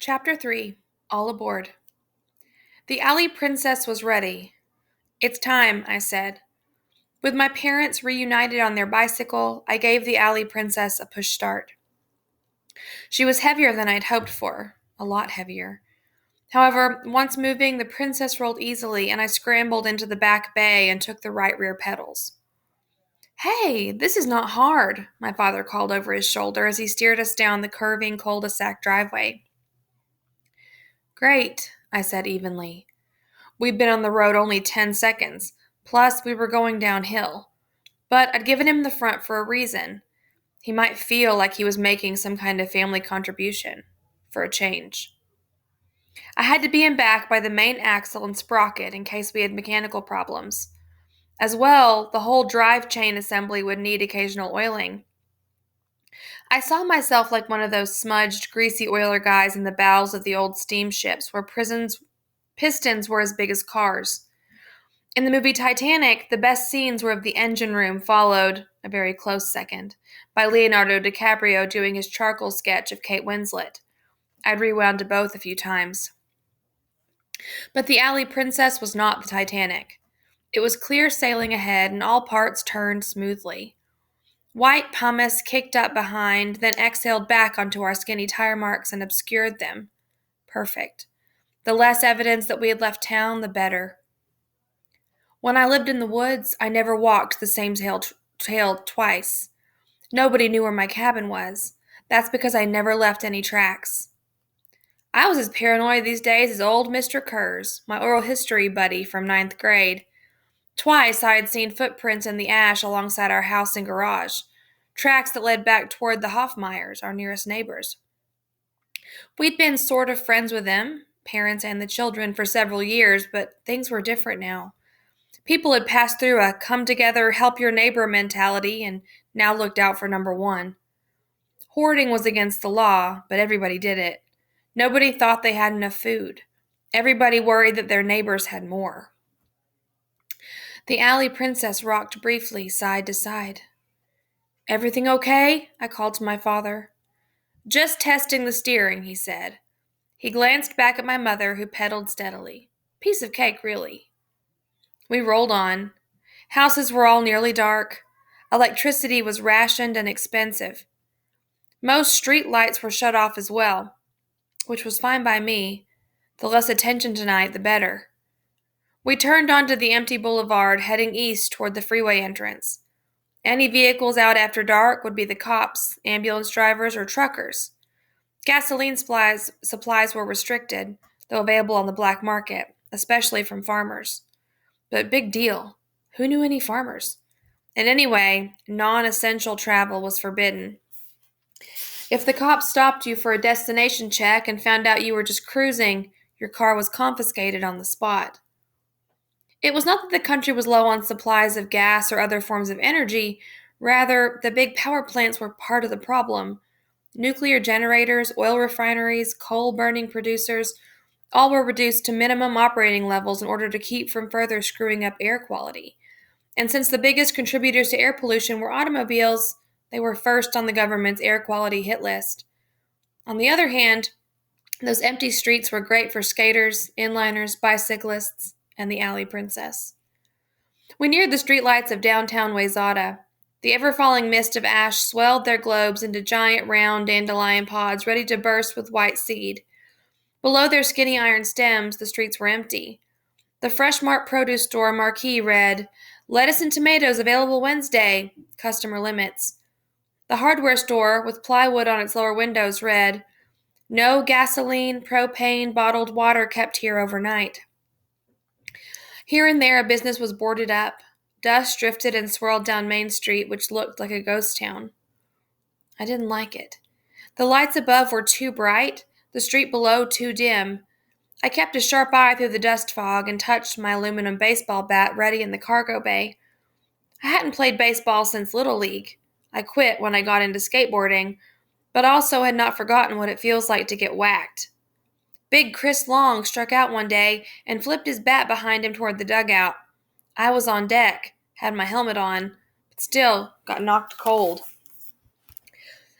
Chapter 3 All Aboard. The alley princess was ready. "It's time," I said. With my parents reunited on their bicycle, I gave the alley princess a push start. She was heavier than I'd hoped for, a lot heavier. However, once moving, the princess rolled easily, and I scrambled into the back bay and took the right rear pedals. "Hey, this is not hard," my father called over his shoulder as he steered us down the curving cul-de-sac driveway. "Great," I said evenly. We'd been on the road only 10 seconds, plus we were going downhill. But I'd given him the front for a reason. He might feel like he was making some kind of family contribution, for a change. I had to be in back by the main axle and sprocket in case we had mechanical problems. As well, the whole drive chain assembly would need occasional oiling. I saw myself like one of those smudged, greasy oiler guys in the bows of the old steamships where pistons were as big as cars. In the movie Titanic, the best scenes were of the engine room, followed, a very close second, by Leonardo DiCaprio doing his charcoal sketch of Kate Winslet. I'd rewound to both a few times. But the Alley Princess was not the Titanic. It was clear sailing ahead, and all parts turned smoothly. White pumice kicked up behind, then exhaled back onto our skinny tire marks and obscured them. Perfect. The less evidence that we had left town, the better. When I lived in the woods, I never walked the same trail twice. Nobody knew where my cabin was. That's because I never left any tracks. I was as paranoid these days as old Mr. Kurz, my oral history buddy from ninth grade. Twice I had seen footprints in the ash alongside our house and garage, tracks that led back toward the Hoffmeyers, our nearest neighbors. We'd been sort of friends with them, parents and the children, for several years, but things were different now. People had passed through a come together, help your neighbor mentality and now looked out for number one. Hoarding was against the law, but everybody did it. Nobody thought they had enough food. Everybody worried that their neighbors had more. The alley princess rocked briefly, side to side. "Everything okay?" I called to my father. "Just testing the steering," he said. He glanced back at my mother, who pedaled steadily. Piece of cake, really. We rolled on. Houses were all nearly dark. Electricity was rationed and expensive. Most street lights were shut off as well, which was fine by me. The less attention tonight, the better. We turned onto the empty boulevard, heading east toward the freeway entrance. Any vehicles out after dark would be the cops, ambulance drivers, or truckers. Gasoline supplies were restricted, though available on the black market, especially from farmers. But big deal. Who knew any farmers? And anyway, non-essential travel was forbidden. If the cops stopped you for a destination check and found out you were just cruising, your car was confiscated on the spot. It was not that the country was low on supplies of gas or other forms of energy, rather, the big power plants were part of the problem. Nuclear generators, oil refineries, coal-burning producers, all were reduced to minimum operating levels in order to keep from further screwing up air quality. And since the biggest contributors to air pollution were automobiles, they were first on the government's air quality hit list. On the other hand, those empty streets were great for skaters, inliners, bicyclists, and the alley princess. We neared the streetlights of downtown Wayzata. The ever-falling mist of ash swelled their globes into giant round dandelion pods ready to burst with white seed. Below their skinny iron stems, the streets were empty. The Fresh Mart produce store marquee read, "Lettuce and tomatoes available Wednesday, customer limits." The hardware store, with plywood on its lower windows, read, "No gasoline, propane, bottled water kept here overnight." Here and there a business was boarded up. Dust drifted and swirled down Main Street, which looked like a ghost town. I didn't like it. The lights above were too bright, the street below too dim. I kept a sharp eye through the dust fog and touched my aluminum baseball bat ready in the cargo bay. I hadn't played baseball since Little League. I quit when I got into skateboarding, but also had not forgotten what it feels like to get whacked. Big Chris Long struck out one day and flipped his bat behind him toward the dugout. I was on deck, had my helmet on, but still got knocked cold.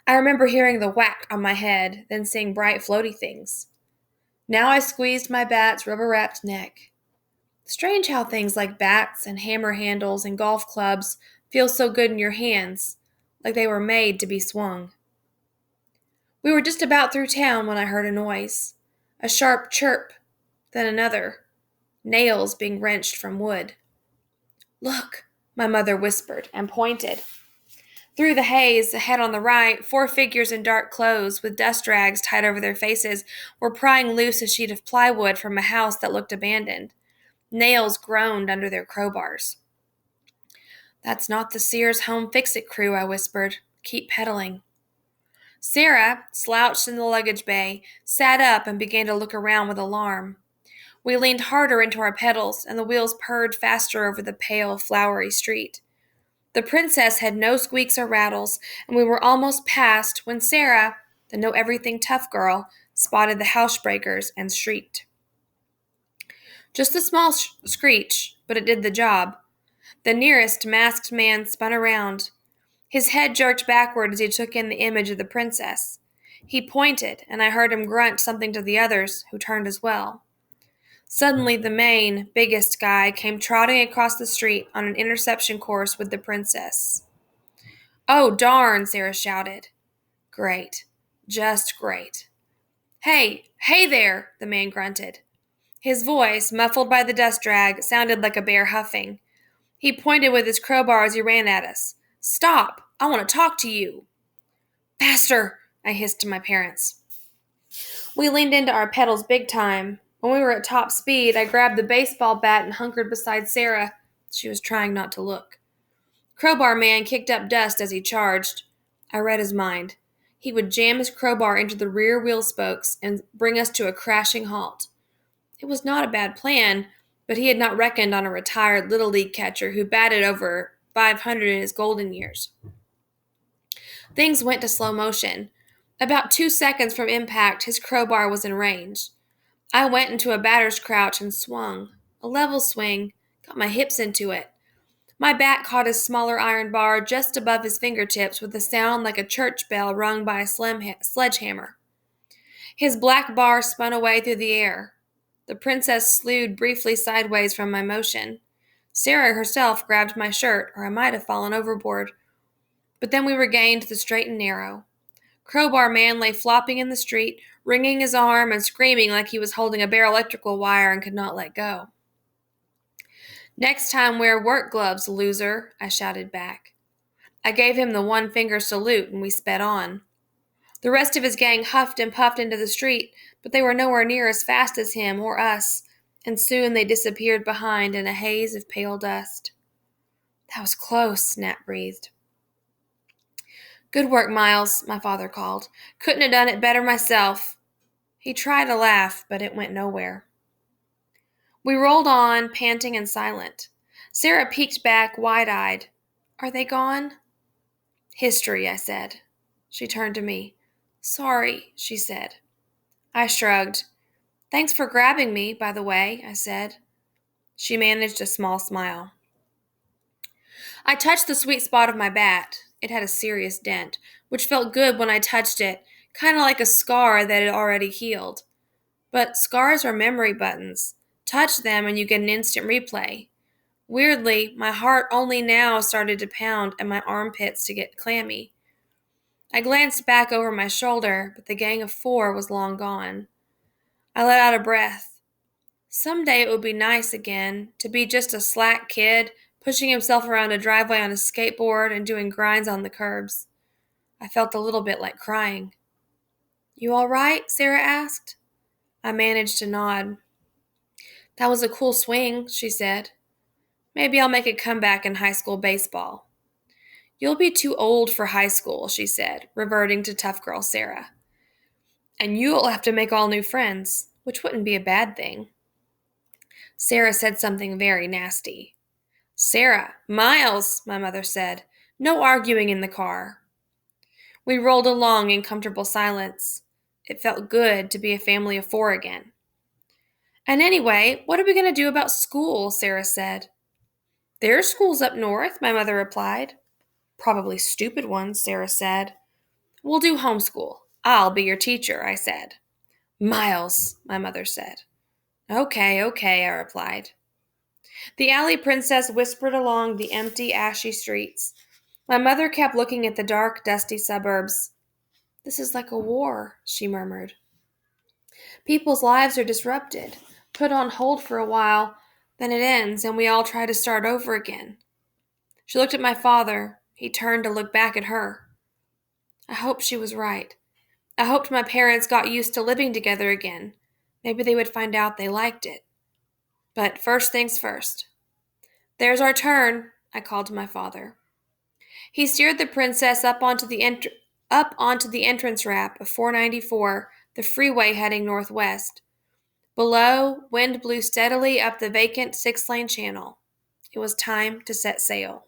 I remember hearing the whack on my head, then seeing bright floaty things. Now I squeezed my bat's rubber-wrapped neck. Strange how things like bats and hammer handles and golf clubs feel so good in your hands, like they were made to be swung. We were just about through town when I heard a noise. A sharp chirp, then another. Nails being wrenched from wood. "Look," my mother whispered and pointed. Through the haze, ahead on the right, 4 figures in dark clothes with dust rags tied over their faces were prying loose a sheet of plywood from a house that looked abandoned. Nails groaned under their crowbars. "That's not the Sears Home Fix-It crew," I whispered. "Keep pedaling." Sarah, slouched in the luggage bay, sat up and began to look around with alarm. We leaned harder into our pedals, and the wheels purred faster over the pale, flowery street. The princess had no squeaks or rattles, and we were almost past when Sarah, the know-everything tough girl, spotted the housebreakers and shrieked. Just a small screech, but it did the job. The nearest masked man spun around. His head jerked backward as he took in the image of the princess. He pointed, and I heard him grunt something to the others, who turned as well. Suddenly the main, biggest guy came trotting across the street on an interception course with the princess. "Oh, darn," Sarah shouted. "Great. Just great." Hey there," the man grunted. His voice, muffled by the dust drag, sounded like a bear huffing. He pointed with his crowbar as he ran at us. "Stop! I want to talk to you." "Faster!" I hissed to my parents. We leaned into our pedals big time. When we were at top speed, I grabbed the baseball bat and hunkered beside Sarah. She was trying not to look. Crowbar man kicked up dust as he charged. I read his mind. He would jam his crowbar into the rear wheel spokes and bring us to a crashing halt. It was not a bad plan, but he had not reckoned on a retired Little League catcher who batted over 500 in his golden years. Things went to slow motion. About 2 seconds from impact, his crowbar was in range. I went into a batter's crouch and swung. A level swing, got my hips into it. My bat caught his smaller iron bar just above his fingertips with a sound like a church bell rung by a sledgehammer. His black bar spun away through the air. The princess slewed briefly sideways from my motion. Sarah herself grabbed my shirt, or I might have fallen overboard. But then we regained the straight and narrow. Crowbar man lay flopping in the street, wringing his arm and screaming like he was holding a bare electrical wire and could not let go. "Next time wear work gloves, loser," I shouted back. I gave him the one-finger salute and we sped on. The rest of his gang huffed and puffed into the street, but they were nowhere near as fast as him or us, and soon they disappeared behind in a haze of pale dust. "That was close," Nat breathed. "Good work, Miles," my father called. "Couldn't have done it better myself." He tried to laugh, but it went nowhere. We rolled on, panting and silent. Sarah peeked back, wide-eyed. "Are they gone?" "History," I said. She turned to me. "Sorry," she said. I shrugged. "Thanks for grabbing me, by the way," I said. She managed a small smile. I touched the sweet spot of my bat. It had a serious dent, which felt good when I touched it, kind of like a scar that had already healed. But scars are memory buttons. Touch them and you get an instant replay. Weirdly, my heart only now started to pound and my armpits to get clammy. I glanced back over my shoulder, but the gang of 4 was long gone. I let out a breath. Someday it would be nice again to be just a slack kid pushing himself around a driveway on a skateboard and doing grinds on the curbs. I felt a little bit like crying. "You all right?" Sarah asked. I managed to nod. "That was a cool swing," she said. "Maybe I'll make a comeback in high school baseball." "You'll be too old for high school," she said, reverting to tough girl Sarah. "And you'll have to make all new friends, which wouldn't be a bad thing." Sarah said something very nasty. "Sarah, Miles," my mother said. "No arguing in the car." We rolled along in comfortable silence. It felt good to be a family of 4 again. "And anyway, what are we going to do about school?" Sarah said. "There's schools up north," my mother replied. "Probably stupid ones," Sarah said. We'll do homeschool. I'll be your teacher, I said. Miles, my mother said. Okay, okay, I replied. The alley princess whispered along the empty, ashy streets. My mother kept looking at the dark, dusty suburbs. This is like a war, she murmured. People's lives are disrupted, put on hold for a while, then it ends, and we all try to start over again. She looked at my father. He turned to look back at her. I hoped she was right. I hoped my parents got used to living together again. Maybe they would find out they liked it. But first things first. There's our turn, I called to my father. He steered the princess up onto the entrance ramp of 494, the freeway heading northwest. Below, wind blew steadily up the vacant 6-lane channel. It was time to set sail.